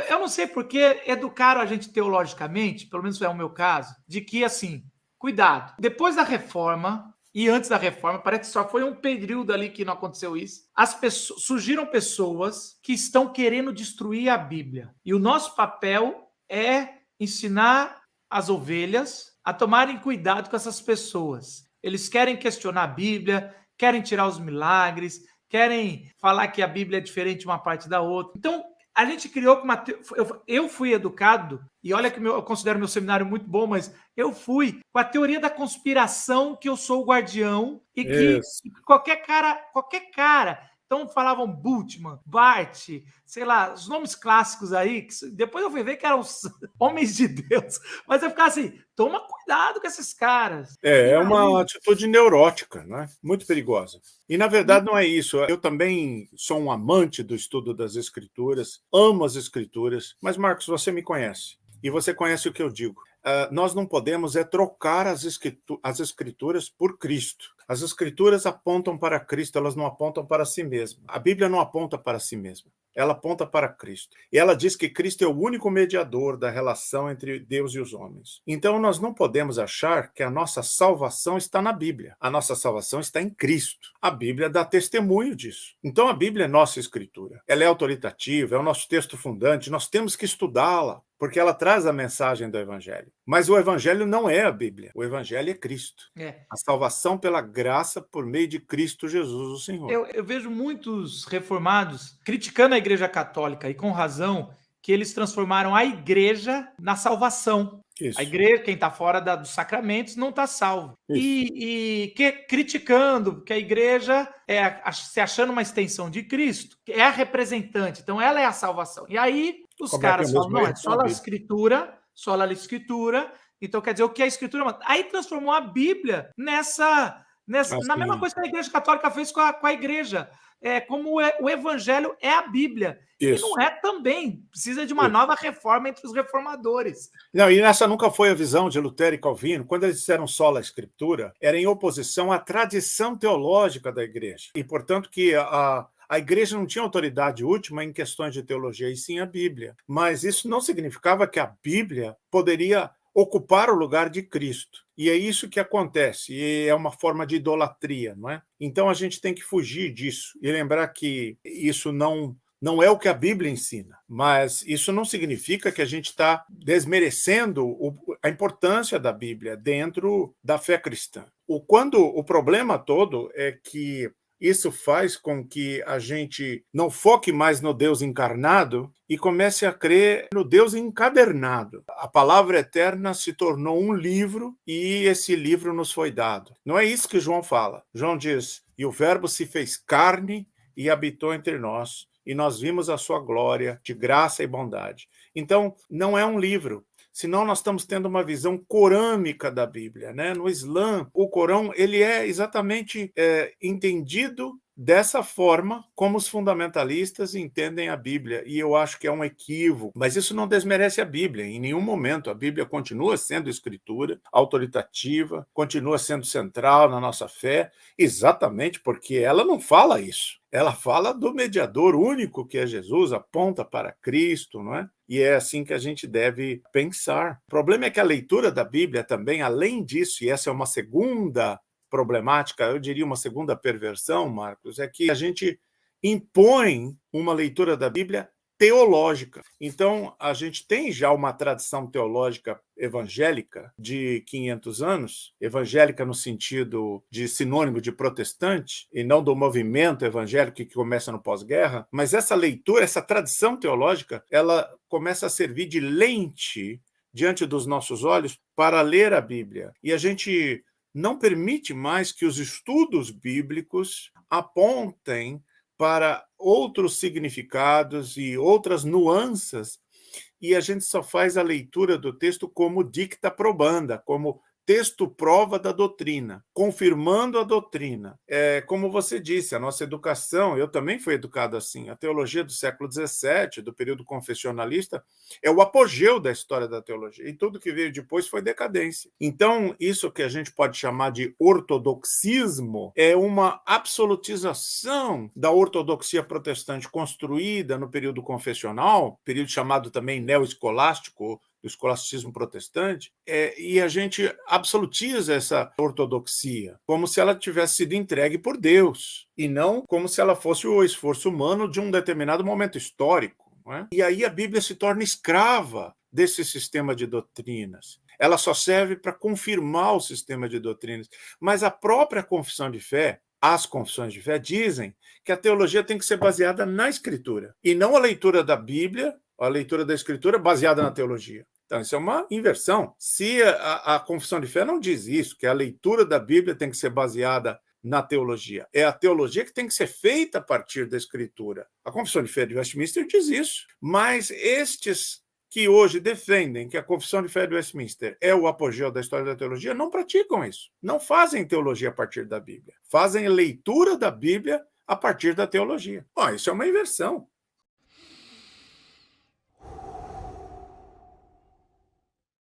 eu não sei porque educaram a gente teologicamente, pelo menos é o meu caso, de que, assim, cuidado, depois da reforma e antes da reforma, parece que só foi um período ali que não aconteceu isso, surgiram pessoas que estão querendo destruir a Bíblia. E o nosso papel é ensinar as ovelhas a tomarem cuidado com essas pessoas. Eles querem questionar a Bíblia, querem tirar os milagres, querem falar que a Bíblia é diferente de uma parte da outra. Então, a gente criou com uma. Eu fui educado, e olha que eu considero meu seminário muito bom, mas eu fui com a teoria da conspiração que eu sou o guardião e que Isso. qualquer cara. Então falavam Bultmann, Bart, sei lá, os nomes clássicos aí, que depois eu fui ver que eram os homens de Deus. Mas eu ficava assim, toma cuidado com esses caras. É uma atitude neurótica, né? Muito perigosa. E, na verdade, E não é isso. Eu também sou um amante do estudo das Escrituras, amo as Escrituras, mas, Marcos, você me conhece, e você conhece o que eu digo. Nós não podemos trocar as Escrituras por Cristo. As Escrituras apontam para Cristo, elas não apontam para si mesmas. A Bíblia não aponta para si mesma. Ela aponta para Cristo. E ela diz que Cristo é o único mediador da relação entre Deus e os homens. Então, nós não podemos achar que a nossa salvação está na Bíblia. A nossa salvação está em Cristo. A Bíblia dá testemunho disso. Então, a Bíblia é nossa escritura. Ela é autoritativa, é o nosso texto fundante. Nós temos que estudá-la, porque ela traz a mensagem do Evangelho. Mas o Evangelho não é a Bíblia. O Evangelho é Cristo. A salvação pela graça por meio de Cristo Jesus, o Senhor. Eu vejo muitos reformados criticando a Igreja Católica, e com razão, que eles transformaram a Igreja na salvação. Isso. A igreja, quem está fora dos sacramentos, não está salvo. Criticando que a igreja se achando uma extensão de Cristo, que é a representante, então ela é a salvação. E aí os caras falam, não, é só a escritura, então quer dizer, o que a escritura... Aí transformou a Bíblia na mesma coisa que a Igreja Católica fez com a igreja. Como o Evangelho é a Bíblia. Isso. E não é também. Precisa de uma nova reforma entre os reformadores. Não, e essa nunca foi a visão de Lutero e Calvino. Quando eles disseram sola escritura, era em oposição à tradição teológica da igreja. E, portanto, que a igreja não tinha autoridade última em questões de teologia, e sim a Bíblia. Mas isso não significava que a Bíblia poderia ocupar o lugar de Cristo. E é isso que acontece, e é uma forma de idolatria, não é? Então a gente tem que fugir disso e lembrar que isso não é o que a Bíblia ensina, mas isso não significa que a gente está desmerecendo a importância da Bíblia dentro da fé cristã. Quando o problema todo é que isso faz com que a gente não foque mais no Deus encarnado e comece a crer no Deus encadernado. A palavra eterna se tornou um livro e esse livro nos foi dado. Não é isso que João fala. João diz, e o verbo se fez carne e habitou entre nós, e nós vimos a sua glória de graça e bondade. Então, não é um livro, senão nós estamos tendo uma visão corâmica da Bíblia, né? No Islã, o Corão ele é exatamente entendido dessa forma como os fundamentalistas entendem a Bíblia, e eu acho que é um equívoco, mas isso não desmerece a Bíblia, em nenhum momento. A Bíblia continua sendo escritura autoritativa, continua sendo central na nossa fé, exatamente porque ela não fala isso. Ela fala do mediador único que é Jesus, aponta para Cristo, não é? E é assim que a gente deve pensar. O problema é que a leitura da Bíblia também, além disso, e essa é uma segunda problemática, eu diria uma segunda perversão, Marcos, é que a gente impõe uma leitura da Bíblia teológica. Então, a gente tem já uma tradição teológica evangélica de 500 anos, evangélica no sentido de sinônimo de protestante, e não do movimento evangélico que começa no pós-guerra, mas essa leitura, essa tradição teológica, ela começa a servir de lente diante dos nossos olhos para ler a Bíblia. E a gente não permite mais que os estudos bíblicos apontem para outros significados e outras nuances, e a gente só faz a leitura do texto como dicta probanda, como texto prova da doutrina, confirmando a doutrina. Como você disse, a nossa educação, eu também fui educado assim, a teologia do século XVII, do período confessionalista, é o apogeu da história da teologia, e tudo que veio depois foi decadência. Então, isso que a gente pode chamar de ortodoxismo é uma absolutização da ortodoxia protestante construída no período confessional, período chamado também neoescolástico, do escolasticismo protestante, e a gente absolutiza essa ortodoxia, como se ela tivesse sido entregue por Deus, e não como se ela fosse o esforço humano de um determinado momento histórico. Não é? E aí a Bíblia se torna escrava desse sistema de doutrinas. Ela só serve para confirmar o sistema de doutrinas. Mas a própria confissão de fé, as confissões de fé, dizem que a teologia tem que ser baseada na Escritura, e não a leitura da Bíblia, a leitura da Escritura baseada na teologia. Então, isso é uma inversão. Se a confissão de fé não diz isso, que a leitura da Bíblia tem que ser baseada na teologia, é a teologia que tem que ser feita a partir da Escritura. A confissão de fé de Westminster diz isso, mas estes que hoje defendem que a confissão de fé de Westminster é o apogeu da história da teologia não praticam isso. Não fazem teologia a partir da Bíblia. Fazem leitura da Bíblia a partir da teologia. Isso é uma inversão.